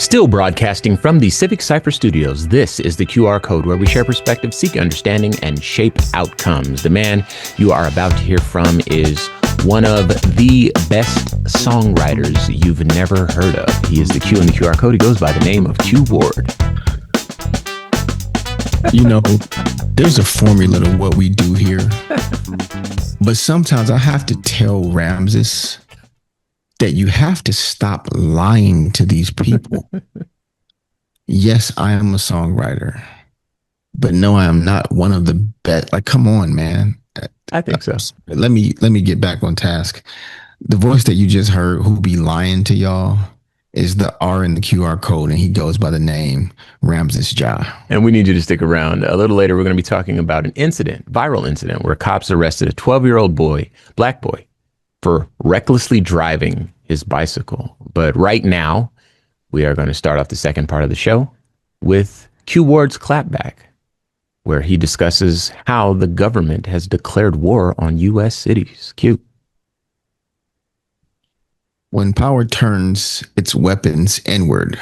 Still broadcasting from the Civic Cypher Studios, this is the QR Code, where we share perspective, seek understanding, and shape outcomes. The man you are about to hear from is one of the best songwriters you've never heard of. He is the Q in the QR Code. He goes by the name of Q Ward. You know, there's a formula to what we do here. But sometimes I have to tell Ramses that you have to stop lying to these people. Yes, I am a songwriter, but no, I am not one of the best. Like, come on, man. I think so. Let me get back on task. The voice that you just heard, who be lying to y'all, is the R in the QR code, and he goes by the name Ramses Ja. And we need you to stick around. A little later, we're going to be talking about an incident, viral incident, where cops arrested a 12-year-old boy, black boy, for recklessly driving his bicycle. But right now, we are going to start off the second part of the show with Q Ward's Clapback, where he discusses how the government has declared war on U.S. cities. Q. When power turns its weapons inward,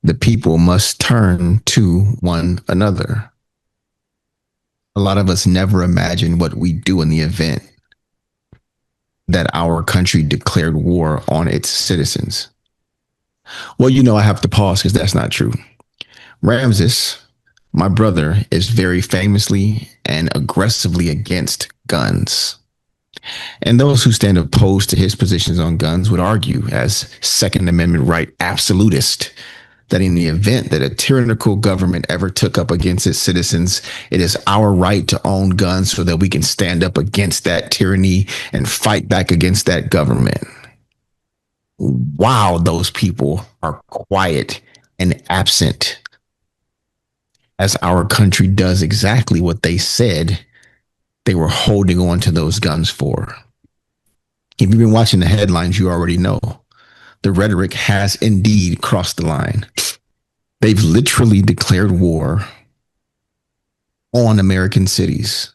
the people must turn to one another. A lot of us never imagine what we do in the event that our country declared war on its citizens. Well, you know, I have to pause because that's not true. Ramses, my brother, is very famously and aggressively against guns. And those who stand opposed to his positions on guns would argue, as Second Amendment right absolutist, that in the event that a tyrannical government ever took up against its citizens, it is our right to own guns so that we can stand up against that tyranny and fight back against that government. Wow, those people are quiet and absent as our country does exactly what they said they were holding on to those guns for. If you've been watching the headlines, you already know. The rhetoric has indeed crossed the line. They've literally declared war on American cities.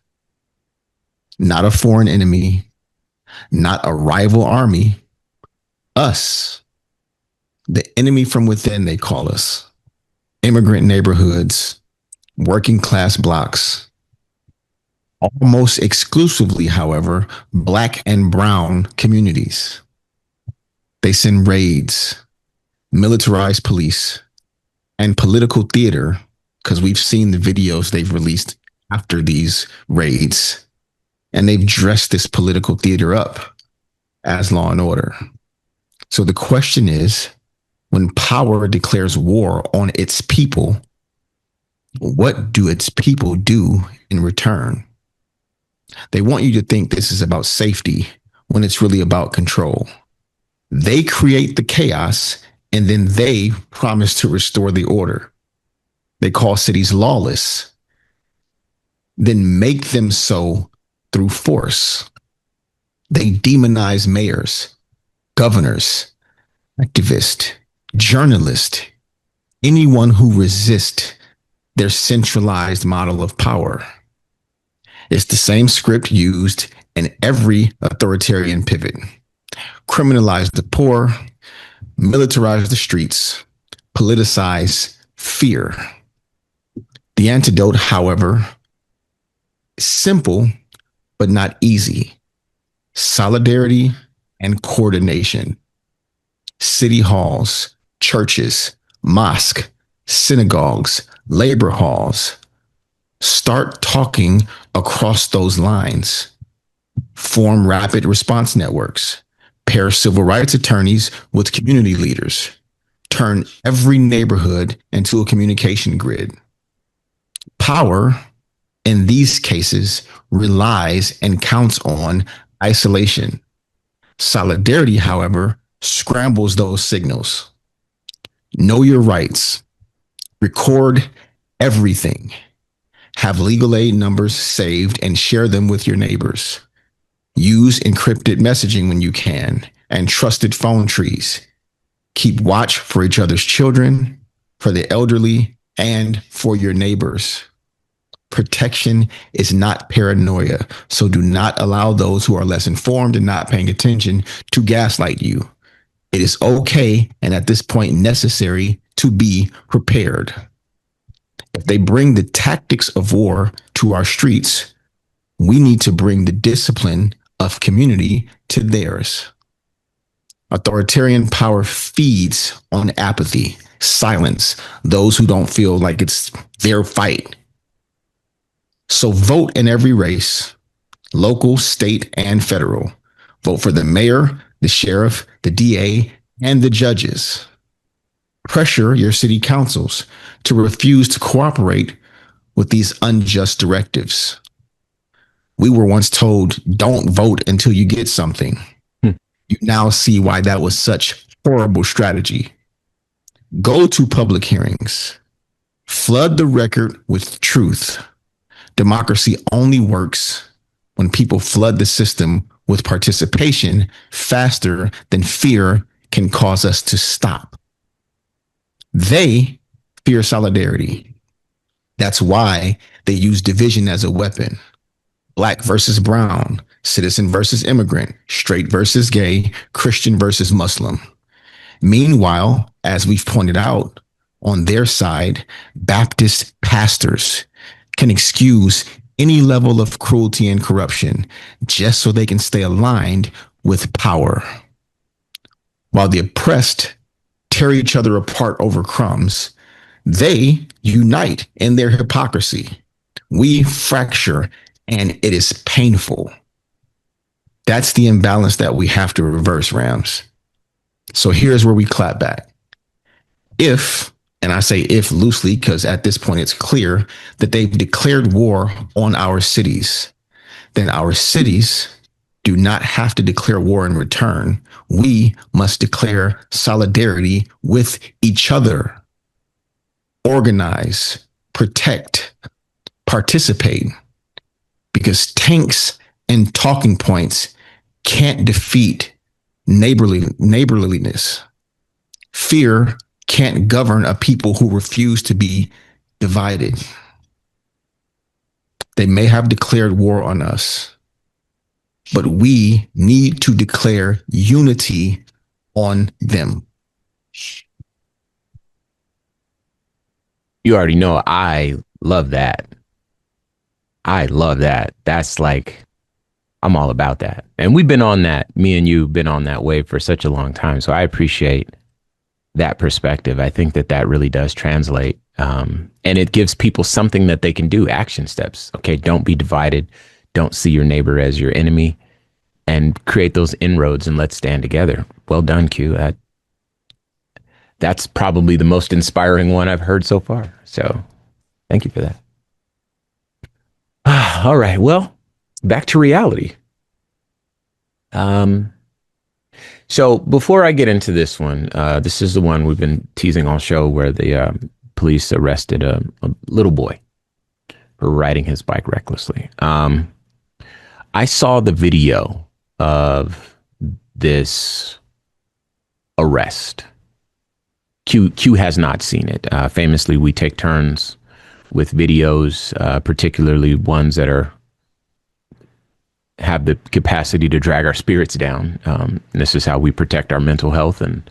Not a foreign enemy, not a rival army. Us, the enemy from within, they call us. Immigrant neighborhoods, working class blocks, almost exclusively, however, Black and brown communities. They send raids, militarized police, and political theater, because we've seen the videos they've released after these raids, and they've dressed this political theater up as law and order. So the question is, when power declares war on its people, what do its people do in return? They want you to think this is about safety when it's really about control. They create the chaos, and then they promise to restore the order. They call cities lawless, then make them so through force. They demonize mayors, governors, activists, journalists, anyone who resists their centralized model of power. It's the same script used in every authoritarian pivot. Criminalize the poor, militarize the streets, politicize fear. The antidote, however, is simple but not easy. Solidarity and coordination. City halls, churches, mosques, synagogues, labor halls. Start talking across those lines. Form rapid response networks. Pair civil rights attorneys with community leaders. Turn every neighborhood into a communication grid. Power, in these cases, relies and counts on isolation. Solidarity, however, scrambles those signals. Know your rights. Record everything. Have legal aid numbers saved and share them with your neighbors. Use encrypted messaging when you can, and trusted phone trees. Keep watch for each other's children, for the elderly, and for your neighbors. Protection is not paranoia, so do not allow those who are less informed and not paying attention to gaslight you. It is okay and at this point necessary to be prepared. If they bring the tactics of war to our streets, we need to bring the discipline of community to theirs. Authoritarian power feeds on apathy, silence, those who don't feel like it's their fight. So vote in every race, local, state, and federal. Vote for the mayor, the sheriff, the DA, and the judges. Pressure your city councils to refuse to cooperate with these unjust directives. We were once told, don't vote until you get something. You now see why that was such horrible strategy. Go to public hearings. Flood the record with truth. Democracy only works when people flood the system with participation faster than fear can cause us to stop. They fear solidarity. That's why they use division as a weapon. Black versus brown, citizen versus immigrant, straight versus gay, Christian versus Muslim. Meanwhile, as we've pointed out, on their side, Baptist pastors can excuse any level of cruelty and corruption just so they can stay aligned with power. While the oppressed tear each other apart over crumbs, they unite in their hypocrisy. We fracture, and it is painful. That's the imbalance that we have to reverse, Rams. So here's where we clap back. If, and I say if loosely because at this point it's clear that they've declared war on our cities, then our cities do not have to declare war in return. We must declare solidarity with each other. Organize, protect, participate, because tanks and talking points can't defeat neighborliness. Fear can't govern a people who refuse to be divided. They may have declared war on us, but we need to declare unity on them. You already know I love that. I love that. That's like, I'm all about that. And we've been on that, me and you have been on that wave for such a long time. So I appreciate that perspective. I think that that really does translate. And it gives people something that they can do, action steps. Okay, don't be divided. Don't see your neighbor as your enemy, and create those inroads, and let's stand together. Well done, Q. That's probably the most inspiring one I've heard so far. So thank you for that. All right. Well, back to reality. So before I get into this one, this is the one we've been teasing all show, where the police arrested a little boy for riding his bike recklessly. I saw the video of this arrest. Q has not seen it. Famously, we take turns with videos, particularly ones that have the capacity to drag our spirits down. And this is how we protect our mental health and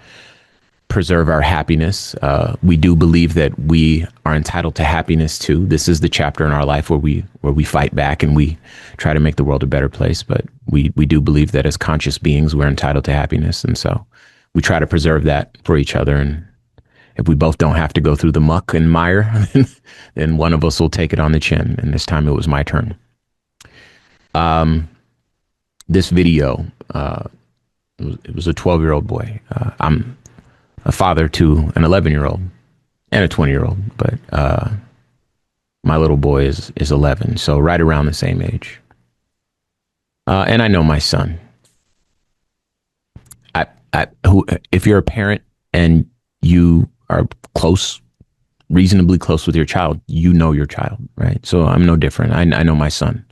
preserve our happiness. We do believe that we are entitled to happiness too. This is the chapter in our life where we fight back and we try to make the world a better place. But we do believe that as conscious beings, we're entitled to happiness, and so we try to preserve that for each other. And if we both don't have to go through the muck and mire, then one of us will take it on the chin. And this time it was my turn. This video, it was a 12-year-old boy. I'm a father to an 11-year-old and a 20-year-old, but my little boy is 11, so right around the same age. And I know my son. If you're a parent and you are close, reasonably close with your child, you know your child, right? So I'm no different. I know my son.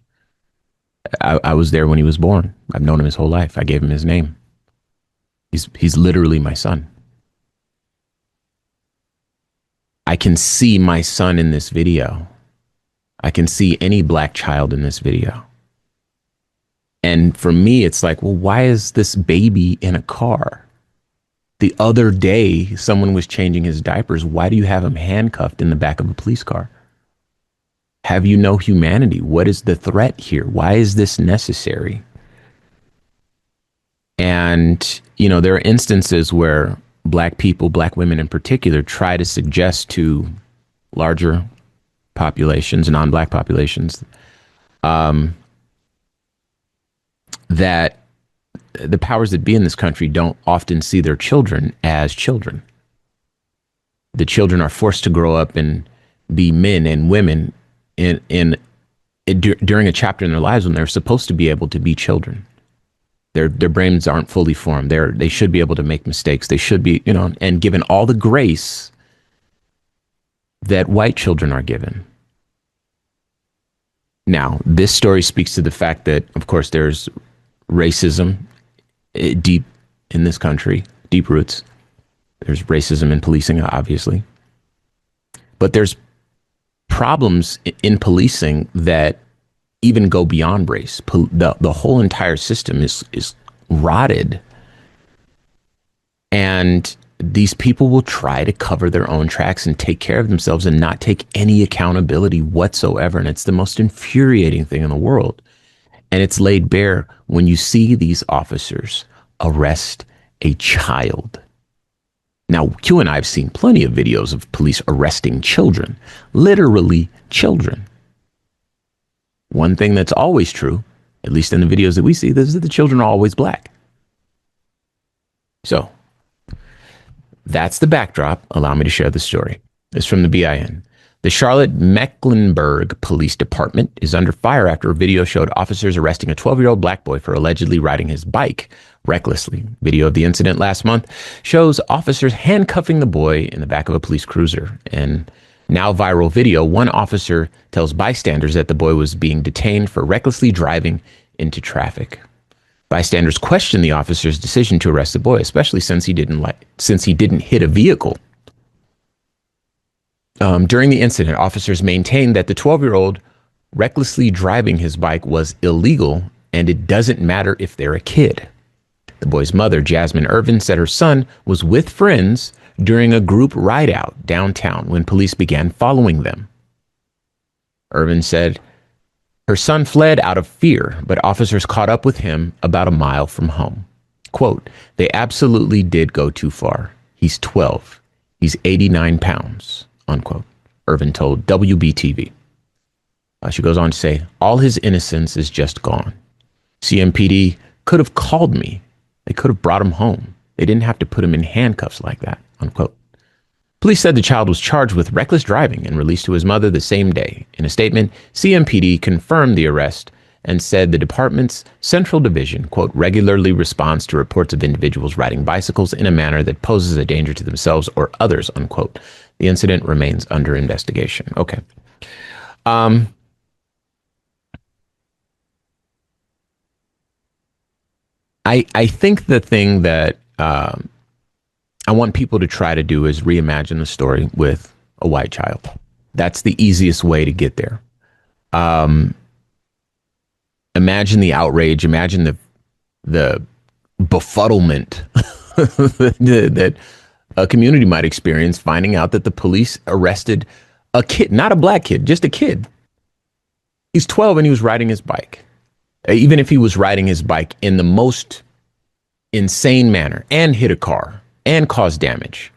I was there when he was born. I've known him his whole life. I gave him his name. He's literally my son. I can see my son in this video. I can see any black child in this video. And for me, it's like, well, why is this baby in a car? The other day, someone was changing his diapers. Why do you have him handcuffed in the back of a police car? Have you no humanity? What is the threat here? Why is this necessary? And, there are instances where black people, black women in particular, try to suggest to larger populations, non-black populations, that the powers that be in this country don't often see their children as children. The children are forced to grow up and be men and women during a chapter in their lives when they're supposed to be able to be children. Their brains aren't fully formed. They should be able to make mistakes. They should be, and given all the grace that white children are given. Now, this story speaks to the fact that, of course, there's racism deep in this country, deep roots. There's racism in policing, obviously. But there's problems in policing that even go beyond race. The whole entire system is rotted. And these people will try to cover their own tracks and take care of themselves and not take any accountability whatsoever. And it's the most infuriating thing in the world. And it's laid bare when you see these officers arrest a child. Now, Q and I have seen plenty of videos of police arresting children, literally children. One thing that's always true, at least in the videos that we see, is that the children are always black. So that's the backdrop. Allow me to share the story. It's from the BIN. The Charlotte-Mecklenburg Police Department is under fire after a video showed officers arresting a 12-year-old black boy for allegedly riding his bike recklessly. Video of the incident last month shows officers handcuffing the boy in the back of a police cruiser. In now viral video, one officer tells bystanders that the boy was being detained for recklessly driving into traffic. Bystanders question the officer's decision to arrest the boy, especially since he didn't hit a vehicle. During the incident, officers maintained that the 12-year-old recklessly driving his bike was illegal, and it doesn't matter if they're a kid. The boy's mother, Jasmine Irvin, said her son was with friends during a group ride-out downtown when police began following them. Irvin said her son fled out of fear, but officers caught up with him about a mile from home. Quote, "They absolutely did go too far. He's 12. He's 89 pounds." Unquote. Irvin told WBTV. She goes on to say, "All his innocence is just gone. CMPD could have called me. They could have brought him home. They didn't have to put him in handcuffs like that." Unquote. Police said the child was charged with reckless driving and released to his mother the same day. In a statement, CMPD confirmed the arrest and said the department's central division, quote, regularly responds to reports of individuals riding bicycles in a manner that poses a danger to themselves or others, unquote. The incident remains under investigation. Okay. I think the thing that I want people to try to do is reimagine the story with a white child. That's the easiest way to get there. Imagine the outrage. Imagine the befuddlement that a community might experience finding out that the police arrested a kid, not a black kid, just a kid. He's 12 and he was riding his bike. Even if he was riding his bike in the most insane manner and hit a car and caused damage,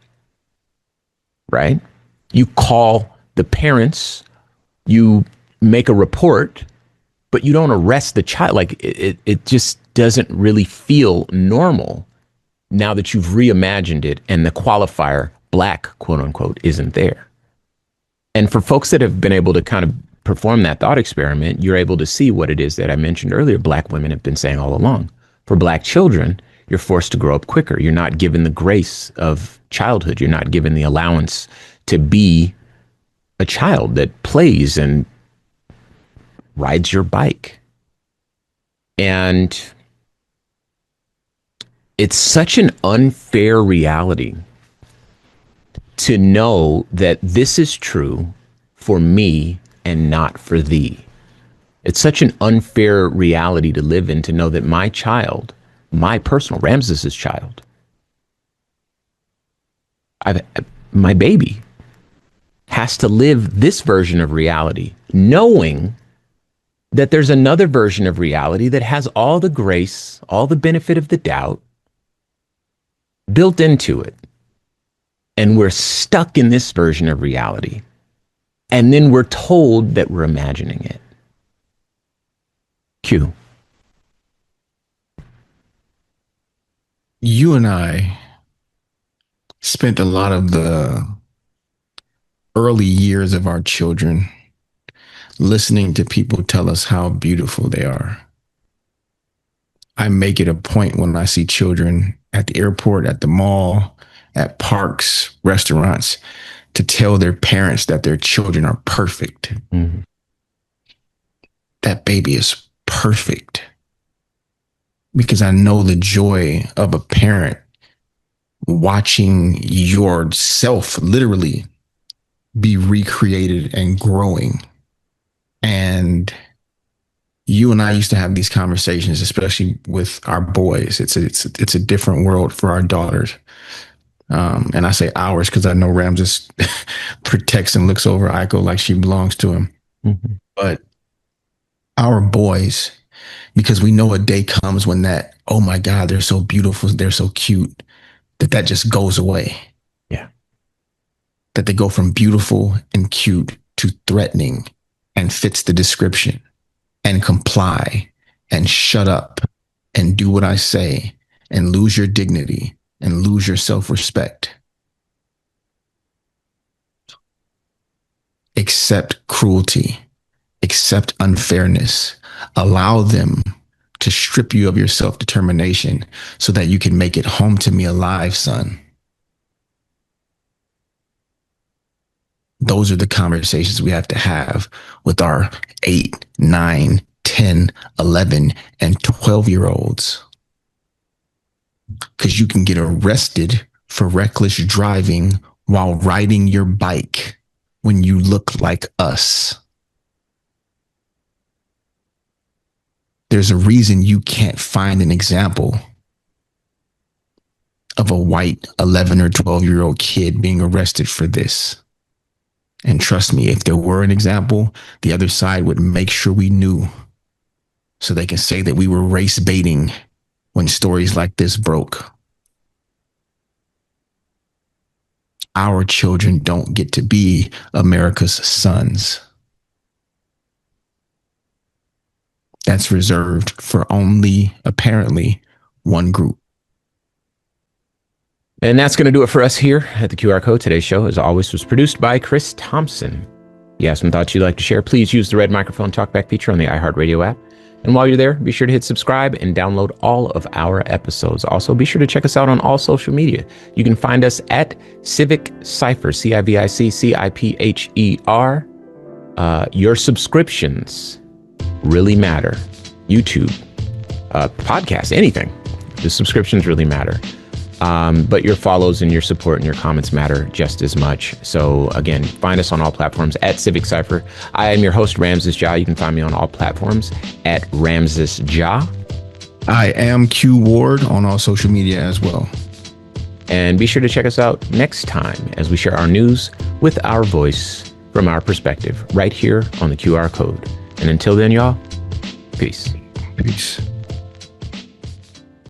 right? You call the parents, you make a report, but you don't arrest the child. Like it just doesn't really feel normal now that you've reimagined it and the qualifier black, quote unquote, isn't there. And for folks that have been able to kind of perform that thought experiment, you're able to see what it is that I mentioned earlier. Black women have been saying all along. For black children, you're forced to grow up quicker. You're not given the grace of childhood. You're not given the allowance to be a child that plays and rides your bike. And it's such an unfair reality to know that this is true for me and not for thee. It's such an unfair reality to live in, to know that my child, my personal Ramses's child, I've, my baby has to live this version of reality, knowing that there's another version of reality that has all the grace, all the benefit of the doubt built into it. And we're stuck in this version of reality. And then we're told that we're imagining it. Q. You and I spent a lot of the early years of our children listening to people tell us how beautiful they are. I make it a point when I see children at the airport, at the mall, at parks, restaurants, to tell their parents that their children are perfect. Mm-hmm. That baby is perfect. Because I know the joy of a parent watching yourself literally be recreated and growing. And you and I used to have these conversations, especially with our boys. It's a different world for our daughters. And I say ours because I know Ramses protects and looks over Aiko like she belongs to him. Mm-hmm. But our boys, because we know a day comes when that, oh my God, they're so beautiful, they're so cute, that just goes away. Yeah. That they go from beautiful and cute to threatening and fits the description and comply and shut up and do what I say and lose your dignity and lose your self-respect. Accept cruelty, accept unfairness, allow them to strip you of your self-determination so that you can make it home to me alive, son. Those are the conversations we have to have with our 8, 9, 10, 11, and 12-year-olds. Because you can get arrested for reckless driving while riding your bike when you look like us. There's a reason you can't find an example of a white 11 or 12-year-old kid being arrested for this. And trust me, if there were an example, the other side would make sure we knew so they can say that we were race baiting when stories like this broke. Our children don't get to be America's sons. That's reserved for only, apparently, one group. And that's going to do it for us here at the QR Code. Today's show, as always, was produced by Chris Thompson. If you have some thoughts you'd like to share, please use the red microphone talkback feature on the iHeartRadio app. And while you're there, be sure to hit subscribe and download all of our episodes. Also, be sure to check us out on all social media. You can find us at Civic Cypher, CIVIC-CIPHER. Your subscriptions really matter. YouTube, podcast, anything. The subscriptions really matter. But your follows and your support and your comments matter just as much. So again, find us on all platforms at Civic Cypher. I am your host, Ramses Ja. You can find me on all platforms at Ramses Ja. I am Q Ward on all social media as well. And be sure to check us out next time as we share our news with our voice from our perspective right here on the QR Code. And until then, y'all, peace. Peace.